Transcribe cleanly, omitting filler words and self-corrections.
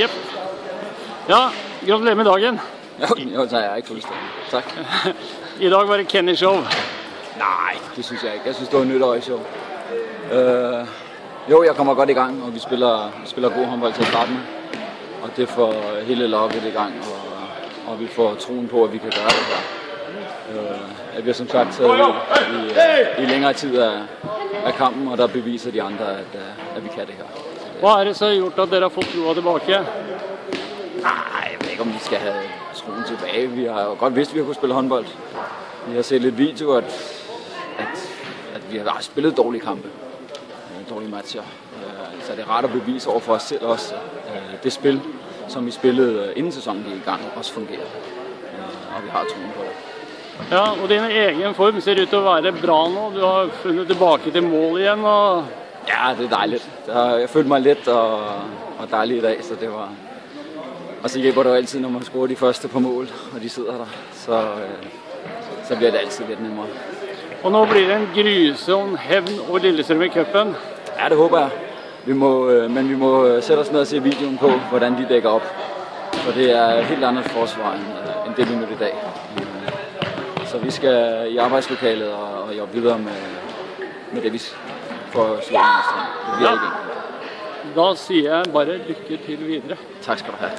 Jepp. Ja, gratulerer med dagen. Jo, det er jeg ikke fuldstændig. Tak. I dag var det Kenny Show. Nej, det synes jeg ikke. Jeg synes, det var et nytårigt show. Jo, jeg kommer godt i gang, og vi spiller god håndbold til at starte med. Og det får hele loppet i gang, og vi får troen på, at vi kan gøre det her. At vi har som sagt taget i længere tid af kampen, og der beviser de andre, at vi kan det her. Hvad er det så gjort, at dere har fået troen tilbage? Nej, jeg ved ikke, om vi skal have troen tilbage. Vi har jo godt vidst, at vi har kunnet spille håndbold. Vi har set lidt video, at vi har spillet dårlige kampe. Dårlige matcher. Så det er rart at bevise over for os selv også, det spil, som vi spillede inden sæsonen gik i gang, også fungerer. Og vi har troen på det. Ja, og din egen form ser ud til at være bra nu. Du har fundet tilbage til mål igen. Og... Ja, det er dejligt. Jeg følte mig let og dejlig i dag, så det var... Og så hjælper det jo altid, når man scorer de første på mål, og de sidder der. Så bliver det altid lidt nemmere. Og nu bliver det en grusom hævn over Lillestrøm i cupen. Ja, det håber jeg. Men vi må sætte os ned og se videoen på, hvordan de dækker op. For det er et helt andet forsvar, end det vi mødte i dag. Så vi skal i arbejdslokalet og jobbe videre med det, vi får slået med Strøm. Det bliver ikke enkelt. Da siger jeg bare lykke til videre. Tak skal du have.